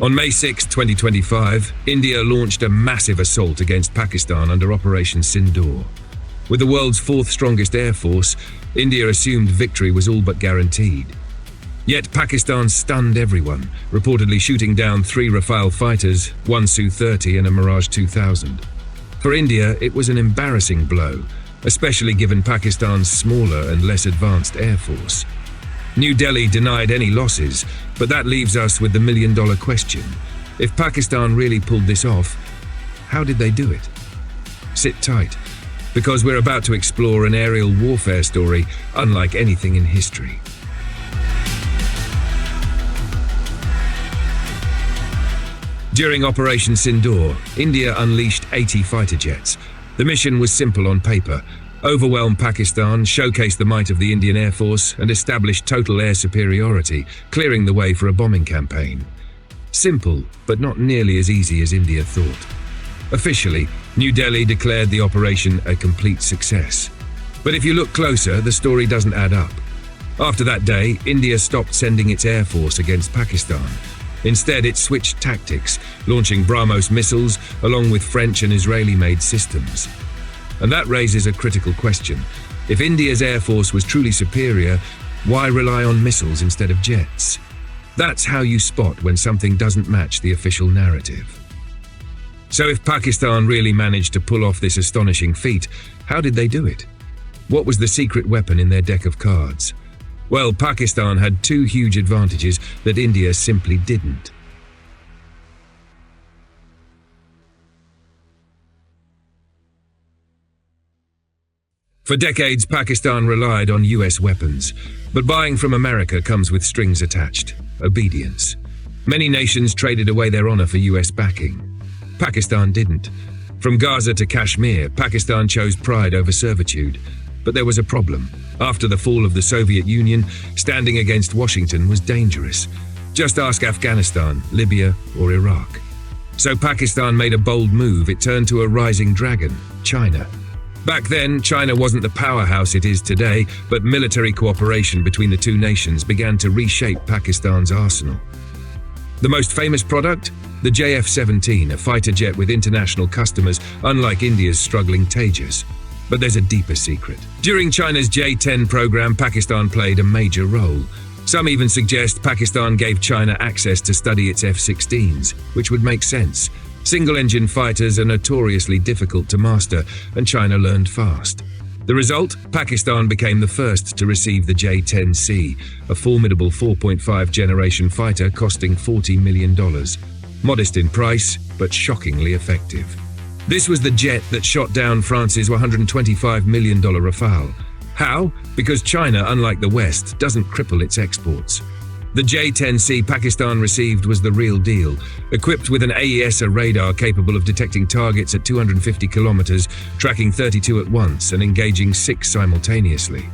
On May 6, 2025, India launched a massive assault against Pakistan under Operation Sindoor. With the world's fourth strongest air force, India assumed victory was all but guaranteed. Yet Pakistan stunned everyone, reportedly shooting down 3 Rafale fighters, 1 Su-30 and a Mirage 2000. For India, it was an embarrassing blow, especially given Pakistan's smaller and less advanced air force. New Delhi denied any losses, but that leaves us with the million-dollar question. If Pakistan really pulled this off, how did they do it? Sit tight, because we're about to explore an aerial warfare story unlike anything in history. During Operation Sindoor, India unleashed 80 fighter jets. The mission was simple on paper: overwhelm Pakistan, showcase the might of the Indian Air Force, and establish total air superiority, clearing the way for a bombing campaign. Simple, but not nearly as easy as India thought. Officially, New Delhi declared the operation a complete success. But if you look closer, the story doesn't add up. After that day, India stopped sending its air force against Pakistan. Instead, it switched tactics, launching BrahMos missiles along with French and Israeli-made systems. And that raises a critical question. If India's air force was truly superior, why rely on missiles instead of jets? That's how you spot when something doesn't match the official narrative. So if Pakistan really managed to pull off this astonishing feat, how did they do it? What was the secret weapon in their deck of cards? Well, Pakistan had 2 huge advantages that India simply didn't. For decades, Pakistan relied on US weapons, but buying from America comes with strings attached: obedience. Many nations traded away their honor for US backing. Pakistan didn't. From Gaza to Kashmir, Pakistan chose pride over servitude. But there was a problem. After the fall of the Soviet Union, standing against Washington was dangerous. Just ask Afghanistan, Libya, or Iraq. So Pakistan made a bold move. It turned to a rising dragon: China. Back then, China wasn't the powerhouse it is today, but military cooperation between the 2 nations began to reshape Pakistan's arsenal. The most famous product? The JF-17, a fighter jet with international customers, unlike India's struggling Tejas. But there's a deeper secret. During China's J-10 program, Pakistan played a major role. Some even suggest Pakistan gave China access to study its F-16s, which would make sense. Single-engine fighters are notoriously difficult to master, and China learned fast. The result? Pakistan became the first to receive the J-10C, a formidable 4.5-generation fighter costing $40 million. Modest in price, but shockingly effective. This was the jet that shot down France's $125 million Rafale. How? Because China, unlike the West, doesn't cripple its exports. The J-10C Pakistan received was the real deal, equipped with an AESA radar capable of detecting targets at 250 kilometers, tracking 32 at once and engaging 6 simultaneously.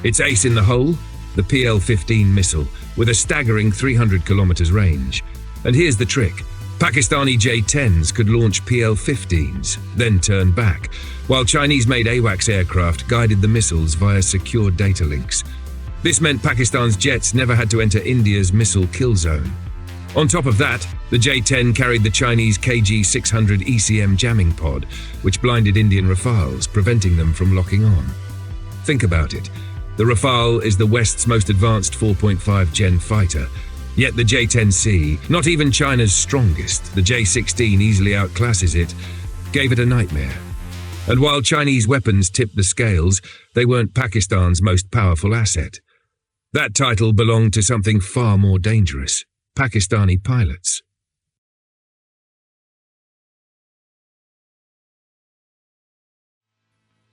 Its ace in the hole? The PL-15 missile, with a staggering 300 kilometers range. And here's the trick. Pakistani J-10s could launch PL-15s, then turn back, while Chinese-made AWACS aircraft guided the missiles via secure data links. This meant Pakistan's jets never had to enter India's missile kill zone. On top of that, the J-10 carried the Chinese KG-600 ECM jamming pod, which blinded Indian Rafales, preventing them from locking on. Think about it. The Rafale is the West's most advanced 4.5-gen fighter. Yet the J-10C, not even China's strongest, the J-16 easily outclasses it, gave it a nightmare. And while Chinese weapons tipped the scales, they weren't Pakistan's most powerful asset. That title belonged to something far more dangerous: Pakistani pilots.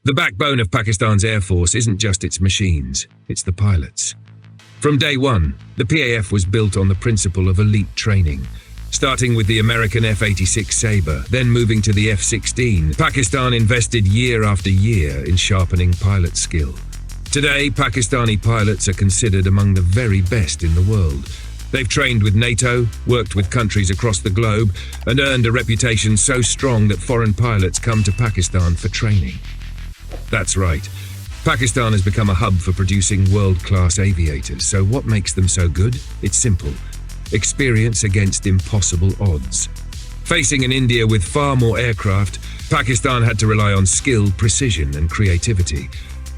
The backbone of Pakistan's air force isn't just its machines, it's the pilots. From day one, the PAF was built on the principle of elite training. Starting with the American F-86 Sabre, then moving to the F-16, Pakistan invested year after year in sharpening pilot skill. Today, Pakistani pilots are considered among the very best in the world. They've trained with NATO, worked with countries across the globe, and earned a reputation so strong that foreign pilots come to Pakistan for training. That's right. Pakistan has become a hub for producing world-class aviators. So what makes them so good? It's simple. experience against impossible odds. Facing an India with far more aircraft, Pakistan had to rely on skill, precision, and creativity.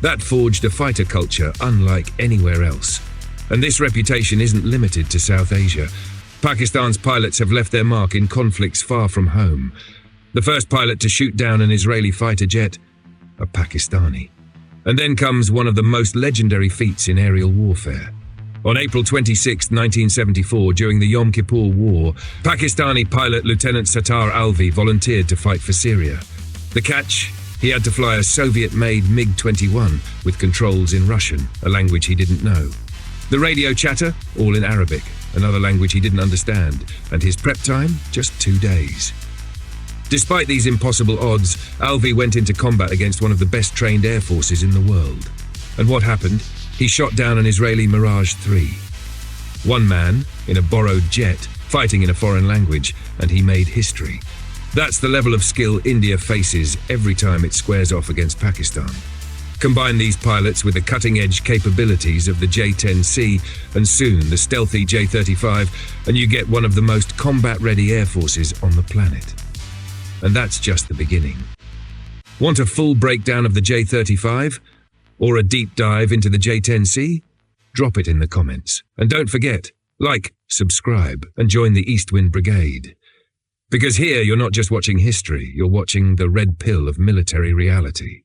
That forged a fighter culture unlike anywhere else. And this reputation isn't limited to South Asia. Pakistan's pilots have left their mark in conflicts far from home. The first pilot to shoot down an Israeli fighter jet, a Pakistani. And then comes one of the most legendary feats in aerial warfare. On April 26, 1974, during the Yom Kippur War, Pakistani pilot Lieutenant Sattar Alvi volunteered to fight for Syria. The catch? He had to fly a Soviet-made MiG-21 with controls in Russian, a language he didn't know. The radio chatter? All in Arabic, another language he didn't understand, and his prep time? Just 2 days. Despite these impossible odds, Alvi went into combat against one of the best-trained air forces in the world. And what happened? He shot down an Israeli Mirage 3. One man, in a borrowed jet, fighting in a foreign language, and he made history. That's the level of skill India faces every time it squares off against Pakistan. Combine these pilots with the cutting-edge capabilities of the J-10C and soon the stealthy J-35, and you get one of the most combat-ready air forces on the planet. And that's just the beginning. Want a full breakdown of the J-35? Or a deep dive into the J-10C? Drop it in the comments. And don't forget, like, subscribe, and join the Eastwind Brigade. Because here you're not just watching history, you're watching the red pill of military reality.